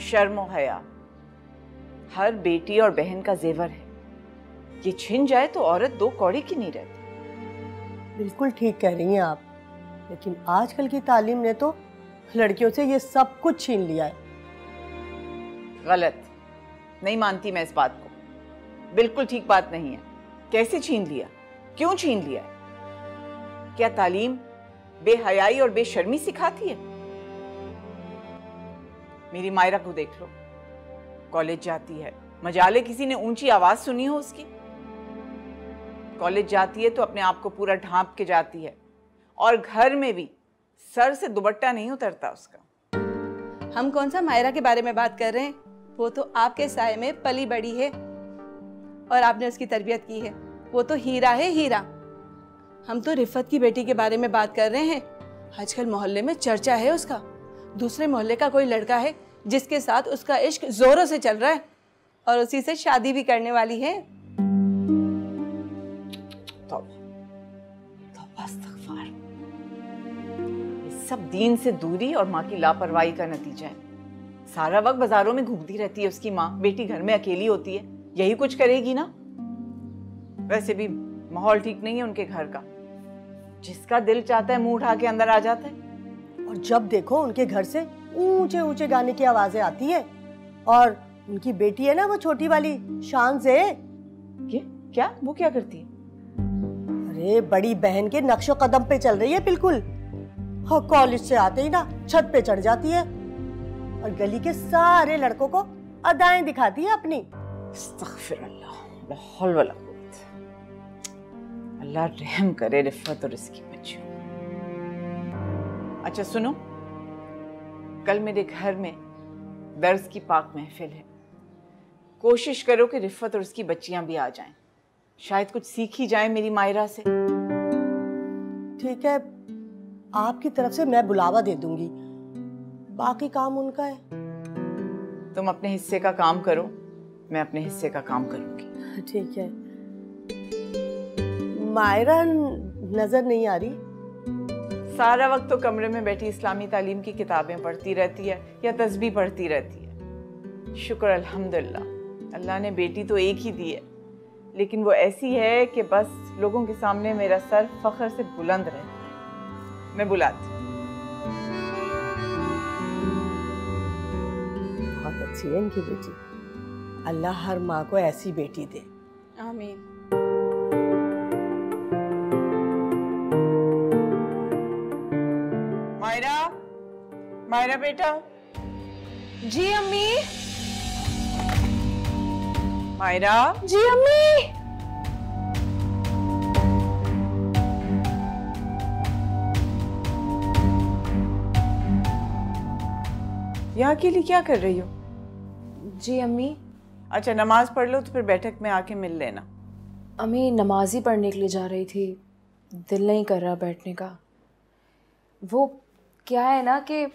शर्म और हया हर बेटी और बहन का जेवर है। ये छिन जाए तो औरत दो कौड़ी की नहीं रहती। बिल्कुल ठीक कह रही हैं आप, लेकिन आजकल की तालीम ने तो लड़कियों से ये सब कुछ छीन लिया है। गलत, नहीं मानती मैं इस बात को। बिल्कुल ठीक बात नहीं है। कैसे छीन लिया, क्यों छीन लिया है? क्या तालीम बेहयाई और बेशर्मी सिखाती है? मेरी मायरा को देख लो, कॉलेज जाती है, मजाले किसी ने ऊंची आवाज सुनी हो उसकी? कॉलेज जाती है तो अपने आप को पूरा ढांप के जाती है, और घर में भी सर से दुपट्टा नहीं उतरता उसका। हम कौन सा मायरा के बारे में बात कर रहे हैं? वो तो आपके साए में पली बड़ी है और आपने उसकी तरबियत की है। वो तो हीरा है, हीरा। हम तो रिफत की बेटी के बारे में बात कर रहे हैं। आजकल मोहल्ले में चर्चा है उसका। दूसरे मोहल्ले का कोई लड़का है जिसके साथ उसका इश्क जोरों से चल रहा है और उसी से शादी भी करने वाली है। ये सब दीन से दूरी और माँ की लापरवाही का नतीजा है। सारा वक्त बाजारों में घूमती रहती है उसकी माँ, बेटी घर में अकेली होती है। यही कुछ करेगी ना। वैसे भी माहौल ठीक नहीं है उनके घर का। जिसका दिल चाहता है मुंह उठा के अंदर आ जाता है। और जब देखो उनके घर से ऊंचे ऊंचे गाने की आवाजें आती है। और उनकी बेटी है ना, वो छोटी वाली शान से। क्या वो क्या करती है? अरे बड़ी बहन के नक्शो कदम पे चल रही है बिल्कुल। और कॉलेज से आते ही ना छत पे चढ़ जाती है और गली के सारे लड़कों को अदाएं दिखाती है अपनी। अस्तगफिरुल्लाह, ला हौल वला कुव्वत। अल्लाह रहम करे रिफत और इसकी बच्चियों। अच्छा सुनो, कल मेरे घर में दर्स की पाक महफिल है। कोशिश करो कि रिफत और उसकी बच्चियां भी आ जाएं। शायद कुछ सीख ही जाए मेरी मायरा से। ठीक है, आपकी तरफ से मैं बुलावा दे दूंगी, बाकी काम उनका है। तुम अपने हिस्से का काम करो, मैं अपने हिस्से का काम करूंगी। ठीक है। मायरा नजर नहीं आ रही। सारा वक्त तो कमरे में बैठी इस्लामी तालीम की किताबें पढ़ती रहती है या तस्बीह पढ़ती रहती है। शुक्र अल्हम्दुलिल्लाह, अल्लाह ने बेटी तो एक ही दी है, लेकिन वो ऐसी है कि बस लोगों के सामने मेरा सर फख्र से बुलंद रहता है। मैं बुलाती। बहुत अच्छी है इनकी बेटी। अल्लाह हर माँ को ऐसी बेटी दे। आमीन। मायरा, मायरा बेटा। जी अम्मी। मायरा। जी अम्मी। यहाँ अकेली क्या कर रही हो? जी अम्मी। अच्छा नमाज पढ़ लो तो फिर बैठक में आके मिल लेना। अम्मी नमाज ही पढ़ने के लिए जा रही थी, दिल नहीं कर रहा बैठने का। वो क्या है ना कि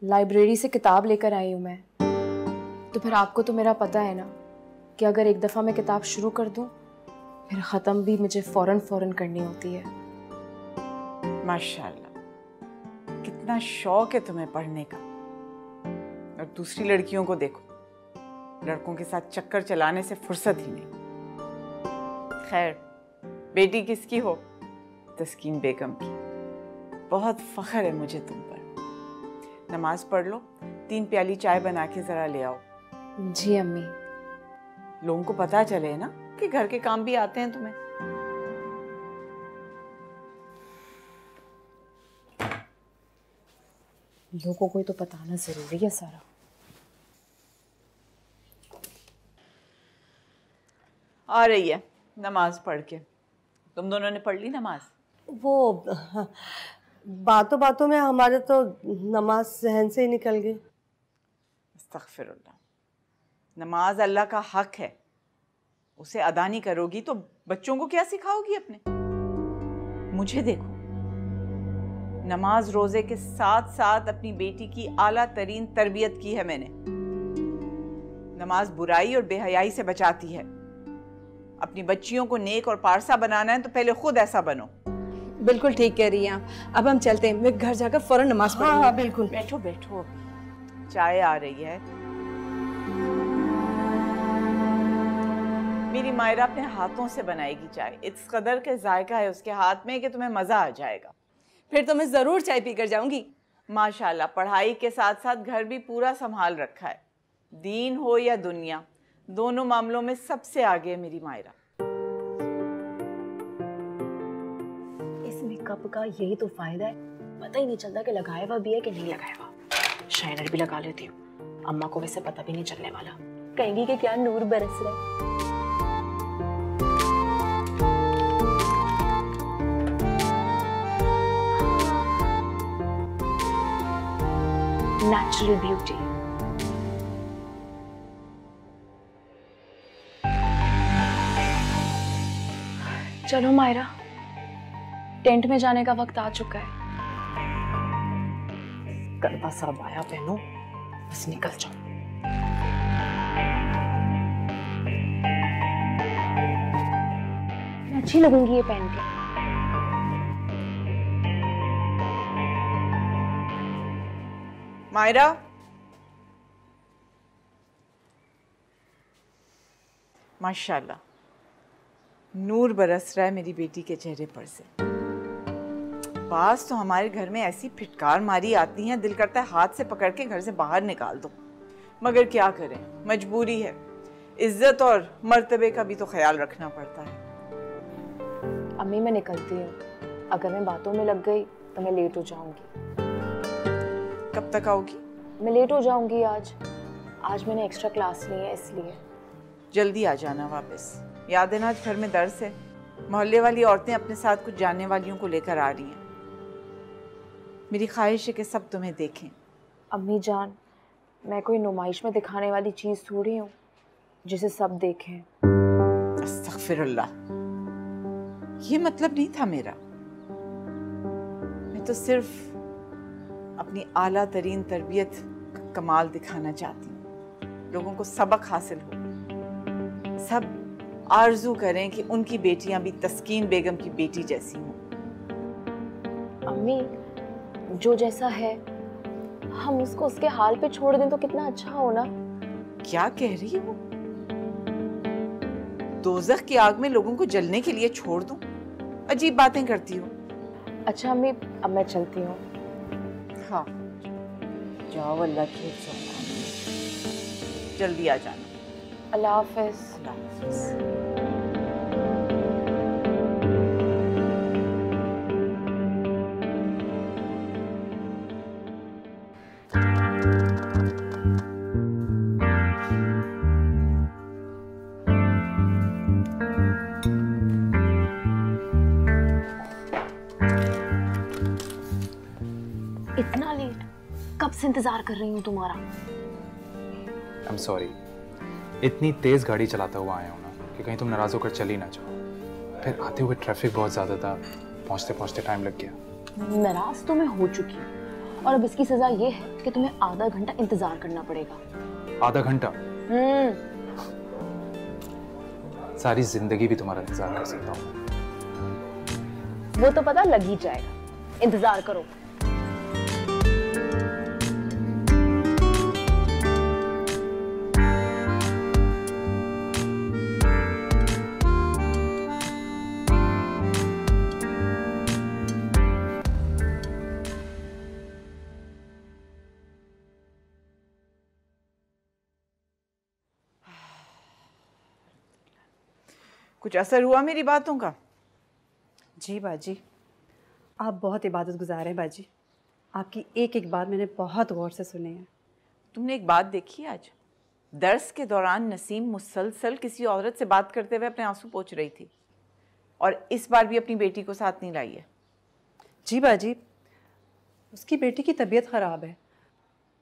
लाइब्रेरी से किताब लेकर आई हूँ मैं, तो फिर आपको तो मेरा पता है ना कि अगर एक दफ़ा मैं किताब शुरू कर दूँ फिर ख़त्म भी मुझे फ़ौरन करनी होती है। माशाल्लाह, कितना शौक है तुम्हें पढ़ने का। और दूसरी लड़कियों को देखो, लड़कों के साथ चक्कर चलाने से फुर्सत ही नहीं। खैर, बेटी किसकी हो? तस्कीन बेगम की। बहुत फख्र है मुझे तुम पर। नमाज पढ़ लो, 3 प्याली चाय बना के जरा ले आओ। जी अम्मी। लोगों को पता चले ना कि घर के काम भी आते हैं तुम्हें। लोगों को तो बताना जरूरी है सारा। आ रही है नमाज पढ़ के। तुम दोनों ने पढ़ ली नमाज? वो बातों बातों में हमारे तो नमाज जहन से ही निकल गई। अस्तगफिरुल्लाह। नमाज अल्लाह का हक है, उसे अदा नहीं करोगी तो बच्चों को क्या सिखाओगी अपने? मुझे देखो, नमाज रोजे के साथ साथ अपनी बेटी की आला तरीन तरबियत की है मैंने। नमाज बुराई और बेहयाई से बचाती है। अपनी बच्चियों को नेक और पारसा बनाना है तो पहले खुद ऐसा बनो। बिल्कुल ठीक कह रही हैं आप। अब हम चलते हैं, मैं घर जाकर फौरन नमाज पढ़ूंगी। हाँ बिल्कुल। बैठो बैठो। चाय आ रही है। मेरी मायरा अपने हाथों से बनाएगी चाय। इस कदर के जायका है उसके हाथ में कि तुम्हें मजा आ जाएगा। फिर तो मैं ज़रूर चाय पी कर जाऊंगी। माशाल्लाह, पढ़ाई के साथ साथ घर भी पूरा संभाल रखा है। दीन हो या दुनिया, दोनों मामलों में सबसे आगे है मेरी मायरा। इस मेकअप का यही तो फायदा है, पता ही नहीं चलता कि लगाया हुआ भी है कि नहीं लगाया हुआ। शाइनर भी लगा लेती हूँ, अम्मा को वैसे पता भी नहीं चलने वाला, कहेंगी कि क्या नूर बरस रहा है। Natural beauty. चलो मायरा, टेंट में जाने का वक्त आ चुका है। गंदा सा बाया पहनो, बस निकल जाओ। मैं अच्छी लगूंगी ये पहन के। मायरा, माशाल्लाह, नूर बरस रहा है मेरी बेटी के चेहरे पर से। बास तो हमारे घर में ऐसी फिटकार मारी आती हैं, दिल करता है हाथ से पकड़ के घर से बाहर निकाल दो, मगर क्या करें, मजबूरी है। इज्जत और मर्तबे का भी तो ख्याल रखना पड़ता है। अम्मी मैं निकलती हूँ, अगर मैं बातों में लग गई तो मैं लेट हो जाऊंगी। कब तक आओगी? मैं लेट हो जाऊंगी आज मैंने एक्स्ट्रा क्लास ली है इसलिए। जल्दी आ जाना वापस। याद है ना, आज घर में दर्स है। मोहल्ले वाली औरतें अपने साथ कुछ जानने वालियों को लेकर आ रही हैं। मेरी ख्वाहिश है कि सब तुम्हें देखें। अम्मी जान, मैं कोई नुमाइश में दिखाने वाली चीज़ थोड़ी हूँ जिसे सब देखें। अस्तगफिरुल्लाह, ये मतलब नहीं था मेरा। मैं तो सिर्फ अपनी आला तरीन तरबियत का कमाल दिखाना चाहती हूँ। लोगों को सबक हासिल हो, सब आरजू करें कि उनकी बेटियां भी तस्कीन बेगम की बेटी जैसी हों। अम्मी, जो जैसा है हम उसको उसके हाल पे छोड़ दें तो कितना अच्छा हो ना। क्या कह रही हो? दोज़ख की आग में लोगों को जलने के लिए छोड़ दूं? अजीब बातें करती हो। अच्छा अम्मी, अब मैं चलती हूँ। हाँ, जाओ, अल्लाह की हिफ्ज़। जल्दी आ जाना। अल्लाह हाफ़िज़। अल्लाह हाफ़िज़। इतना लेट? कब से इंतजार कर रही हूँ तुम्हारा। I'm sorry, इतनी तेज गाड़ी चलाता हुआ आया हूँ ना कि कहीं तुम नाराज होकर चली ना जाओ। फिर आते हुए ट्रैफिक बहुत ज़्यादा था, पहुँचते पहुँचते टाइम लग गया। नाराज तो मैं हो चुकी हूँ और अब इसकी सजा ये है कि तुम्हें आधा घंटा इंतजार करना पड़ेगा। आधा घंटा? सारी जिंदगी भी तुम्हारा इंतजार कर सकता हूँ। वो तो पता लग ही जाएगा, इंतजार करो। कुछ असर हुआ मेरी बातों का? जी बाजी, आप बहुत इबादत गुजार हैं बाजी। आपकी एक एक बात मैंने बहुत गौर से सुनी है। तुमने एक बात देखी आज? दर्स के दौरान नसीम मुसलसल किसी औरत से बात करते हुए अपने आंसू पोंछ रही थी, और इस बार भी अपनी बेटी को साथ नहीं लाई है। जी बाजी, उसकी बेटी की तबीयत ख़राब है,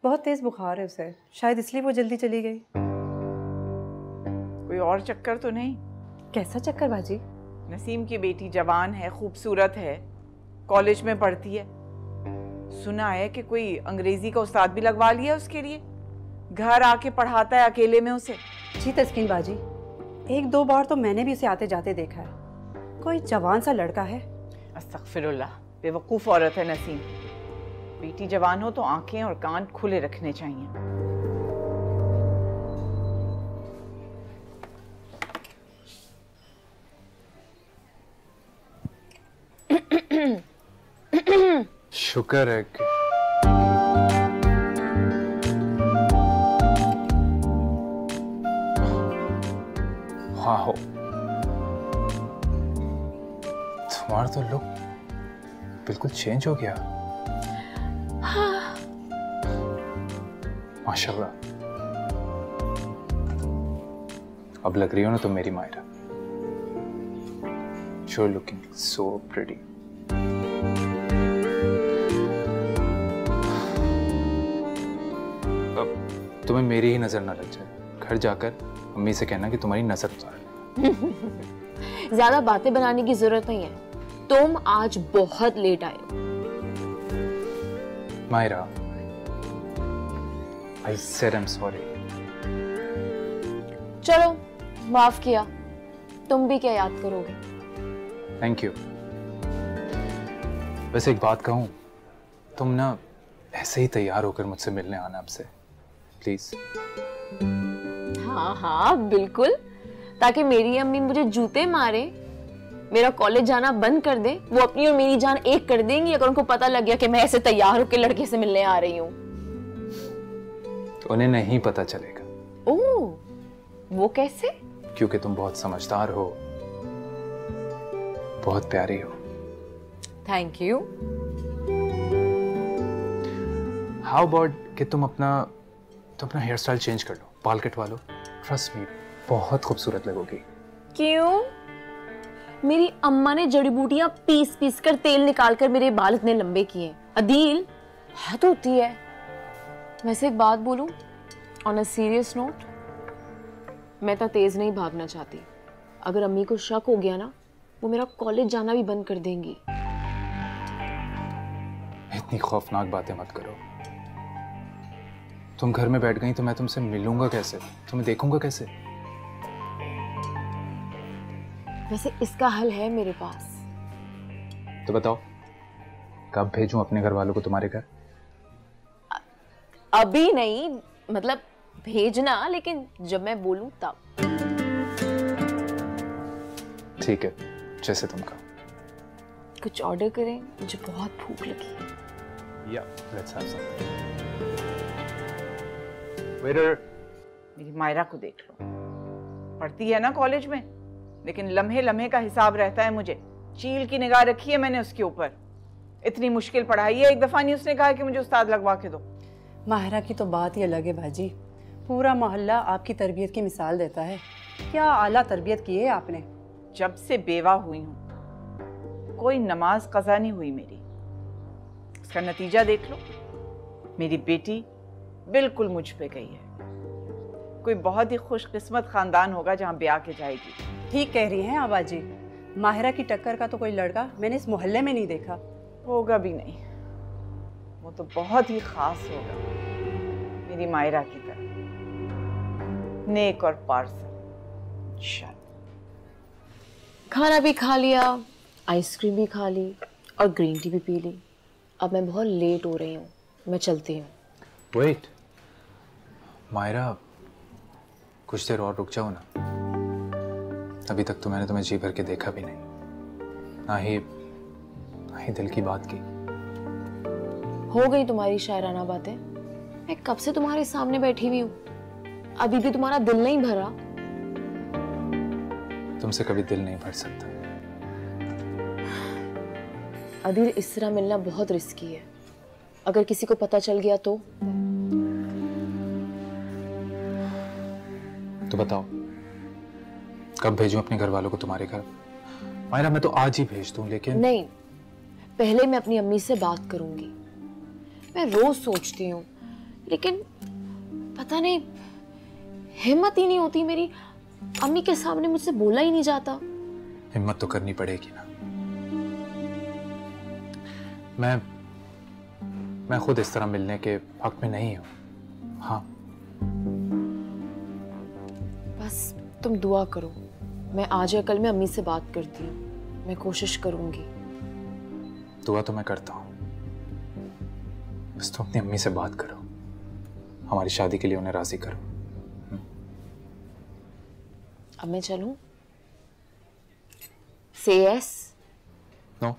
बहुत तेज़ बुखार है उसे, शायद इसलिए वो जल्दी चली गई। कोई और चक्कर तो नहीं? कैसा चक्कर बाजी? नसीम की बेटी जवान है, खूबसूरत है, कॉलेज में पढ़ती है। सुना है कि कोई अंग्रेजी का उस्ताद भी लगवा लिया उसके लिए, घर आके पढ़ाता है अकेले में उसे। जी तस्कीन बाजी, एक दो बार तो मैंने भी उसे आते जाते देखा है। कोई जवान सा लड़का है। अस्तगफिरुल्लाह, बेवकूफ़ औरत है नसीम। बेटी जवान हो तो आंखें और कान खुले रखने चाहिए। शुक्र है कि वाह, तुम्हारा तो लुक बिल्कुल चेंज हो गया। माशाल्लाह, अब लग रही हो ना तुम मेरी Myra. You're looking so pretty. अब तुम्हें मेरी ही नजर ना लग जाए। घर जाकर अम्मी से कहना कि तुम्हारी नजर उतार। ज्यादा बातें बनाने की जरूरत नहीं है, तुम आज बहुत लेट आए हो। Myra, I said I'm sorry. चलो, माफ किया। तुम भी क्या याद करोगे? Thank you. वैसे एक बात कहूँ, तुम ना ऐसे ही तैयार होकर मुझसे मिलने आना आपसे, प्लीज। हाँ हाँ बिल्कुल, ताकि मेरी अम्मी मुझे जूते मारे, मेरा कॉलेज जाना बंद कर दे। वो अपनी और मेरी जान एक कर देंगी अगर उनको पता लग गया कि मैं ऐसे तैयार होकर लड़के से मिलने आ रही हूँ। तो उन्हें नहीं पता चलेगा। ओह, वो कैसे? क्योंकि तुम बहुत समझदार हो, बहुत प्यारी हो। Thank you. हाउ अबाउट कि तुम अपना हेयर स्टाइल चेंज कर लो, बाल कटवा लो। ट्रस्ट मी, बहुत खूबसूरत लगोगी। क्यों? मेरी अम्मा ने जड़ी बूटियां पीस पीस कर तेल निकाल कर मेरे बाल इतने लंबे किए। अदील, हद होती है। वैसे एक बात बोलूं, ऑन अ सीरियस नोट, मैं तो तेज नहीं भागना चाहती। अगर अम्मी को शक हो गया ना, वो मेरा कॉलेज जाना भी बंद कर देंगी। इतनी खौफनाक बातें मत करो। तुम घर में बैठ गई तो मैं तुमसे मिलूंगा कैसे, तुम्हें देखूंगा कैसे? वैसे इसका हल है मेरे पास। तो बताओ, कब भेजूं अपने घर वालों को तुम्हारे घर? अभी नहीं, मतलब भेजना, लेकिन जब मैं बोलूं तब। ठीक है, जैसे तुम कहो। कुछ ऑर्डर करें, मुझे बहुत भूख लगी है। Yeah, let's have something. Waiter. मेरी मायरा को देख लो, पढ़ती है ना कॉलेज में, लेकिन लम्हे लम्हे का हिसाब रहता है मुझे। चील की निगाह रखी है मैंने उसके ऊपर। इतनी मुश्किल पढ़ाई है, एक दफा नहीं उसने कहा कि मुझे उस्ताद लगवा के दो। माहिरा की तो बात ही अलग है भाजी। पूरा मोहल्ला आपकी तरबियत की मिसाल देता है। क्या आला तरबियत की है आपने। जब से बेवा हुई हूं कोई नमाज कज़ा नहीं हुई मेरी। इसका नतीजा देख लो, मेरी बेटी बिल्कुल मुझ पे गई है। कोई बहुत ही खुशकिस्मत खानदान होगा जहां ब्याह के जाएगी। ठीक कह रही हैं आबाजी, माहिरा की टक्कर का तो कोई लड़का मैंने इस मोहल्ले में नहीं देखा। होगा भी नहीं, वो तो बहुत ही खास होगा, मेरी मायरा की तरह, नेक और पार्सल। इंशाल्लाह। खाना भी खा लिया, आइसक्रीम भी खा ली और ग्रीन टी भी पी ली। अब मैं बहुत लेट हो रही हूँ, मैं चलती हूँ। वेट मायरा, कुछ देर और रुक जाओ ना। अभी तक तो मैंने तुम्हें जी भर के देखा भी नहीं, ना ही दिल की बात की। हो गई तुम्हारी शायराना बातें। मैं कब से तुम्हारे सामने बैठी हुई हूँ, अभी भी तुम्हारा दिल नहीं भरा। तुमसे कभी दिल नहीं भर सकता। अदिल, इस तरह मिलना बहुत रिस्की है। अगर किसी को पता चल गया तो बताओ, कब भेजूं अपने घर वालों को तुम्हारे घर? मायरा, मैं तो आज ही भेज दूं, लेकिन नहीं, पहले मैं अपनी अम्मी से बात करूंगी। मैं रोज सोचती हूँ, लेकिन पता नहीं हिम्मत ही नहीं होती मेरी। अम्मी के सामने मुझसे बोला ही नहीं जाता। हिम्मत तो करनी पड़ेगी ना। मैं खुद इस तरह मिलने के हक में नहीं हूं। हाँ, बस तुम दुआ करो, मैं आज या कल में अम्मी से बात करती हूँ। मैं कोशिश करूंगी। दुआ तो मैं करता हूं, बस तुम अपनी अम्मी से बात करो, हमारी शादी के लिए उन्हें राजी करो। अब मैं चलूं? Say yes? नो।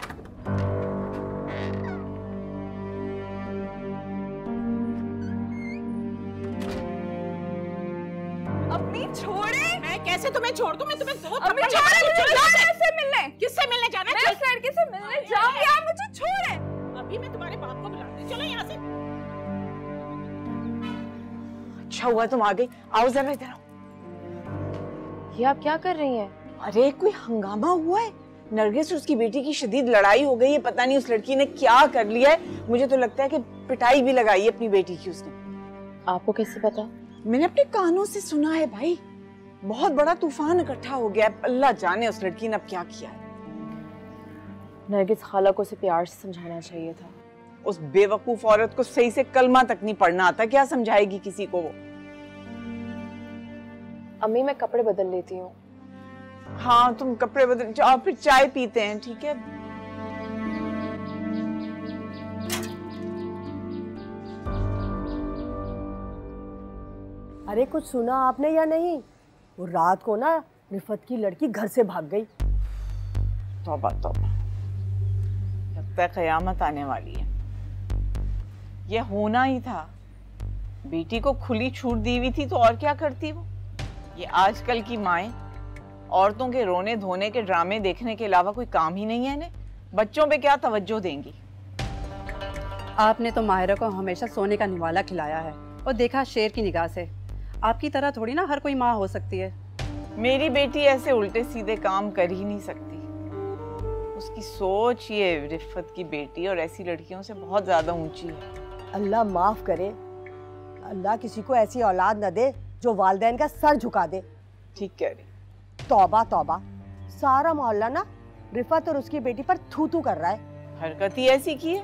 अपनी छोड़े। मैं कैसे तुम्हें छोड़ दूं? मैं तुम्हें बहुत छोड़े मुझे मिलने। किससे मिलने जाना है? मैं लड़के से मिलने जाऊंगी। आप मुझे छोड़े। अभी मैं तुम्हारे बाप को बुलाती हूँ। चलो यहाँ से। अच्छा हुआ तुम आ गई। आओ जरा इधर आओ। ये आप क्या कर रही हैं? अरे कोई हंगामा हुआ है। नरगिस और उसकी बेटी की शदीद लड़ाई हो गई है। पता नहीं उस लड़की ने क्या कर लिया है। मुझे तो लगता है कि पिटाई भी लगाई है अपनी बेटी की उसने। आपको कैसे पता? मैंने अपने कानों से सुना है भाई। बहुत बड़ा तूफान इकट्ठा हो गया है। अल्लाह जाने उस लड़की ने अब क्या किया है। नरगिस खाला को उसे प्यार से समझाना चाहिए था। उस बेवकूफ औरत को सही से कलमा तक नहीं पढ़ना आता। क्या समझाएगी किसी को वो? अम्मी मैं कपड़े बदल लेती हूँ। हाँ तुम कपड़े बदल जाओ, फिर चाय पीते हैं, ठीक है? अरे कुछ सुना आपने या नहीं? वो रात को ना रिफत की लड़की घर से भाग गई। तौबा तौबा, लगता है कयामत आने वाली है। ये होना ही था। बेटी को खुली छूट दी हुई थी तो और क्या करती वो। ये आजकल की माएं औरतों के रोने धोने के ड्रामे देखने के अलावा कोई काम ही नहीं है इन्हें। बच्चों पे क्या तवज्जो देंगी। आपने तो माहिरा को हमेशा सोने का निवाला खिलाया है और देखा शेर की निगाह से। आपकी तरह थोड़ी ना हर कोई माँ हो सकती है। मेरी बेटी ऐसे उल्टे सीधे काम कर ही नहीं सकती। उसकी सोच ये रिफत की बेटी और ऐसी लड़कियों से बहुत ज्यादा ऊंची है। अल्लाह माफ करे। अल्लाह किसी को ऐसी औलाद न दे जो वालिदैन का सर झुका दे। ठीक कह रही। तौबा तौबा, सारा मोहल्ला ना रिफत और उसकी बेटी पर थू थू कर रहा है। हरकत ही ऐसी की है।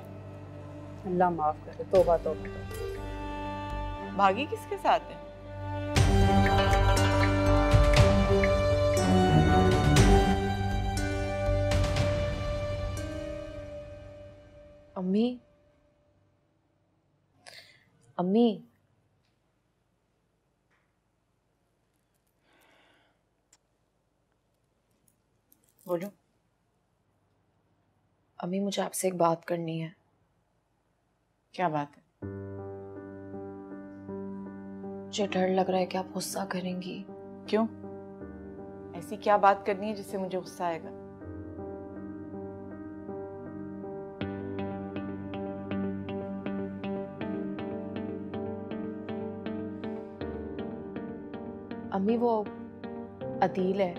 अल्लाह माफ करे। तौबा तौबा। भागी किसके साथ है? अम्मी, अम्मी, बोलो। अम्मी मुझे आपसे एक बात करनी है। क्या बात है? मुझे डर लग रहा है कि आप गुस्सा करेंगी। क्यों? ऐसी क्या बात करनी है जिससे मुझे गुस्सा आएगा? अम्मी वो अदील है,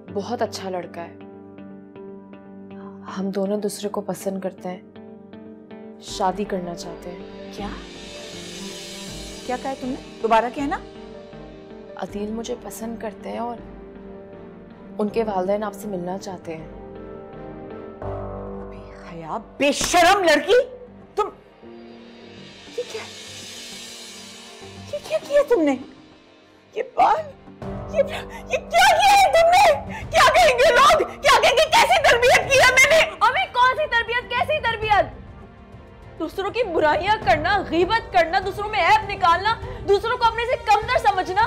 बहुत अच्छा लड़का है। हम दोनों दूसरे को पसंद करते हैं, शादी करना चाहते हैं। क्या क्या कहा तुमने? दोबारा कहना। अदील मुझे पसंद करते हैं और उनके वालिदैन आपसे मिलना चाहते हैं। बेहया बेशरम लड़की तुम। ये क्या किया तुमने? ये बाल ये क्या किया है तुमने? क्या कहेंगे लोग? क्या कहेंगे? कैसी तरबियत की है मैंने? अबे कौन सी तरबियत, कैसी तरबियत? दूसरों की बुराइयां करना, गीबत करना, दूसरों में ऐब निकालना, दूसरों को अपने से कमतर समझना,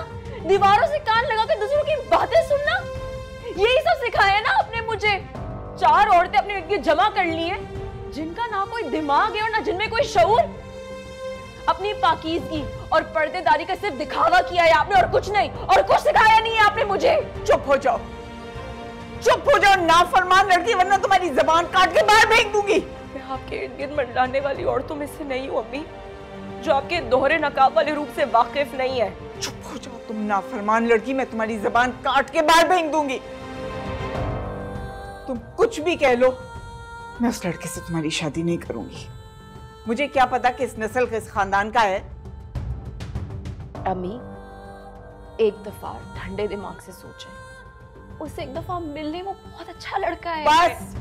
दीवारों से कान लगा के दूसरों की बातें सुनना, यही सब सिखाया है ना आपने मुझे। 4 औरतें अपने इर्द जमा कर ली हैं, जिनका ना कोई दिमाग है और ना जिनमें कोई शऊर। अपनी पाकीज़गी और पर्देदारी का सिर्फ दिखावा किया है आपने और कुछ नहीं, और कुछ सिखाया नहीं है आपने मुझे। चुप हो जाओ, चुप हो जाओ नाफरमान लड़की, वरना तुम्हारी जबान काट के बाहर फेंक दूंगी। मैं आपके इर्द गिर्द मंडराने वाली औरतों में से नहीं हूँ अम्मी, जो आपके दोहरे नकाब वाले रूप से वाकिफ नहीं है। चुप हो जाओ तुम नाफरमान लड़की, मैं तुम्हारी जबान काट के बाहर फेंक दूंगी। तुम कुछ भी कह लो, मैं उस लड़के से तुम्हारी शादी नहीं करूंगी। मुझे क्या पता किस नस्ल किस खानदान का है। अम्मी एक दफा ठंडे दिमाग से सोचें, उससे एक दफा मिल लें, वो बहुत अच्छा लड़का है। बस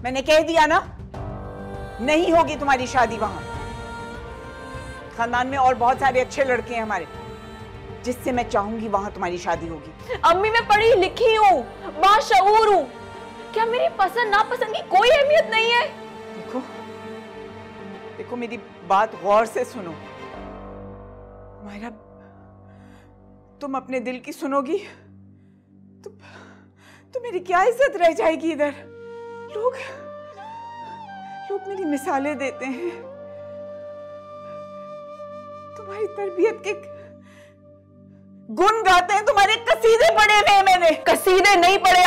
मैंने कह दिया ना, नहीं होगी तुम्हारी शादी वहां। खानदान में और बहुत सारे अच्छे लड़के हैं हमारे, जिससे मैं चाहूंगी वहां तुम्हारी शादी होगी। अम्मी मैं पढ़ी लिखी हूँ, बाशऊर हूँ, क्या मेरी पसंद नापसंद की कोई अहमियत नहीं है? देखो देखो मेरी बात गौर से सुनो। मायरा, तुम अपने दिल की सुनोगी तो मेरी क्या इज्जत रह जाएगी इधर। लोग मेरी मिसालें देते हैं, तुम्हारी तरबियत के गुण गाते हैं, तुम्हारे कसीदे पढ़े हुए हैं मैंने। कसीदे नहीं पढ़े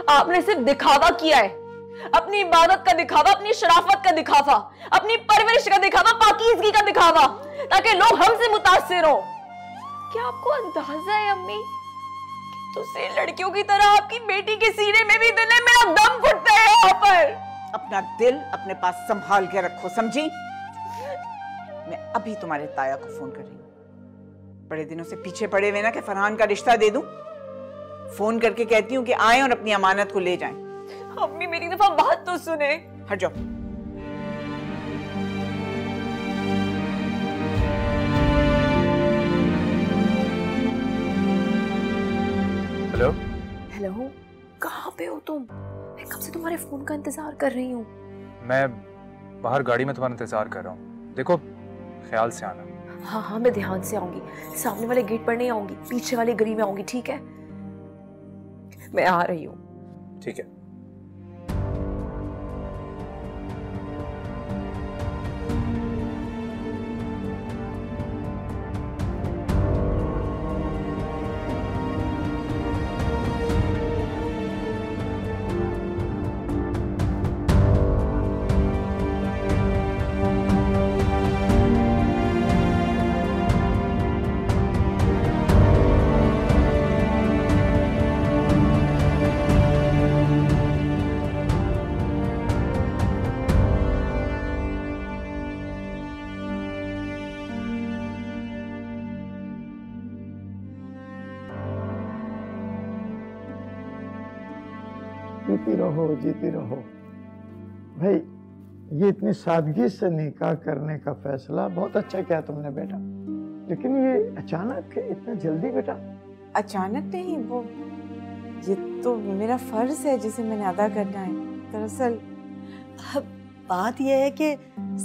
आपने सिर्फ दिखावा किया है। अपनी इबादत का दिखावा, अपनी शराफत का दिखावा, अपनी परवरिश का दिखावा, पाकीज़गी का दिखावा, ताकि लोग हमसे मुतासिर हो। क्या आपको अंदाजा है अम्मी, दूसरी लड़कियों की तरह आपकी बेटी के सीने में भी दिल है? मेरा दम घुटता है यहाँ पर। अपना दिल अपने पास संभाल के रखो, समझी? मैं अभी तुम्हारे ताया को फोन कर रही हूँ। बड़े दिनों से पीछे पड़े हुए ना कि फरहान का रिश्ता दे दूं। फोन करके कहती हूँ कि आए और अपनी अमानत को ले जाएं। अम्मी मेरी दफा बात तो सुने। हट जाओ। हेलो हेलो, कहाँ पे हो तुम? मैं कब से तुम्हारे फोन का इंतजार कर रही हूँ। मैं बाहर गाड़ी में तुम्हारा इंतजार कर रहा हूँ। देखो, ख्याल से आना। हाँ, मैं ध्यान से आऊंगी। सामने वाले गेट पर नहीं आऊंगी, पीछे वाली गली में आऊंगी, ठीक है? मैं आ रही हूँ। ठीक है। जीती रहो भाई। ये इतनी सादगी से निकाह करने का फैसला बहुत अच्छा किया तुमने बेटा, लेकिन ये अचानक इतना जल्दी बेटा? अचानक नहीं, वो ये तो मेरा फर्ज है जिसे मैंने अदा करना है। दरअसल बात यह है कि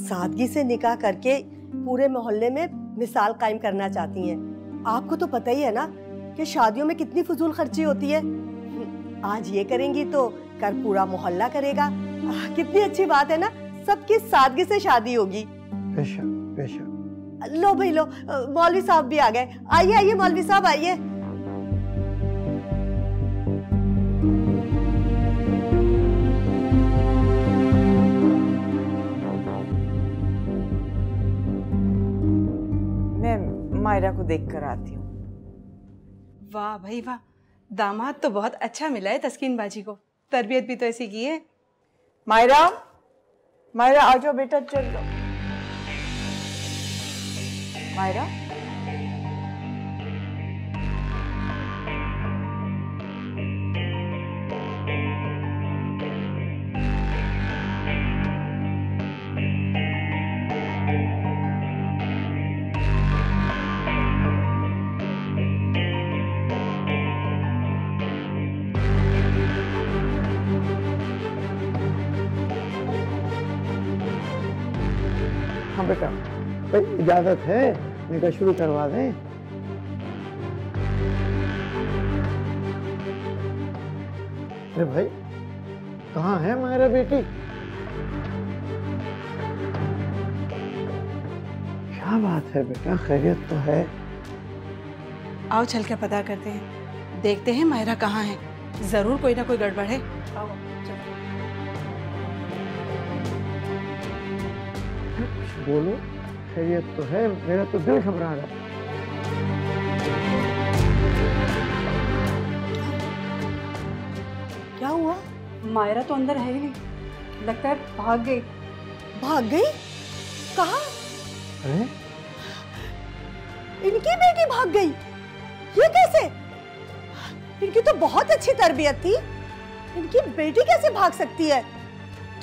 सादगी से निकाह करके पूरे मोहल्ले में मिसाल कायम करना चाहती हैं। आपको तो पता ही है ना कि शादियों में कितनी फजूल खर्ची होती है। आज ये करेंगी तो कल पूरा मोहल्ला करेगा। कितनी अच्छी बात है ना, सबकी सादगी से शादी होगी। बेशक बेशक। लो भाई लो, मौलवी साहब भी आ गए। आइए आइए मौलवी साहब आइए। मैं मायरा को देख कर आती हूँ। वाह भाई वाह, दामाद तो बहुत अच्छा मिला है तस्कीन बाजी को। तरबियत भी तो ऐसी की है। मायरा, मायरा आ जाओ बेटा, चल लो। मायरा, हाँ बेटा, भाई इजाजत है, निकाह शुरू करवा दें। अरे भाई, कहाँ है मायरा बेटी? क्या बात है बेटा, खैरियत तो है? आओ चल कर पता करते हैं, देखते हैं मायरा कहाँ है। जरूर कोई ना कोई गड़बड़ है। आओ चलो। बोलो, खैरियत तो है? मेरा तो दिल घबरा रहा है। क्या हुआ? मायरा तो अंदर है ही नहीं, लगता है भाग गई। भाग गई? कहाँ? अरे इनकी बेटी भाग गई? ये कैसे? इनकी तो बहुत अच्छी तरबियत थी, इनकी बेटी कैसे भाग सकती है?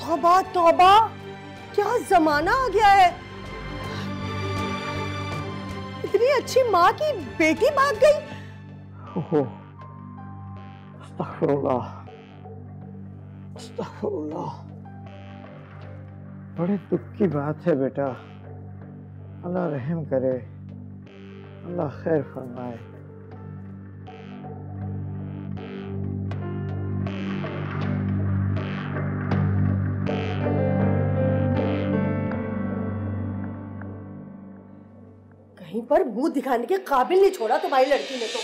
तौबा तौबा, क्या जमाना आ गया है। इतनी अच्छी माँ की बेटी भाग गई। ओहो, अस्तगफिरुल्लाह, अस्तगफिरुल्लाह। बड़े दुख की बात है बेटा। अल्लाह रहम करे, अल्लाह खैर फरमाए। कहीं पर मुंह दिखाने के काबिल नहीं छोड़ा तुम्हारी लड़की ने तो।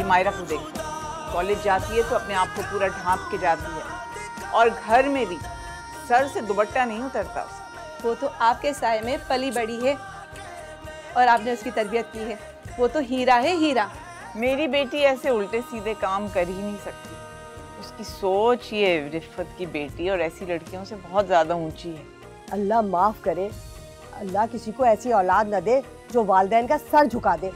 मायरा को देख, कॉलेज जाती है तो अपने आप को पूरा ढांप के जाती है और घर में भी सर से दुपट्टा नहीं उतरता उसका। वो तो आपके साए में पली बड़ी है और आपने उसकी तरबियत की है। वो तो हीरा है, हीरा। मेरी बेटी ऐसे उल्टे सीधे काम कर ही नहीं सकती। उसकी सोच ये रिफत की बेटी और ऐसी लड़कियों से बहुत ज़्यादा ऊंची है। अल्लाह माफ करे, अल्लाह किसी को ऐसी औलाद न दे जो वालिदैन का सर झुका दे।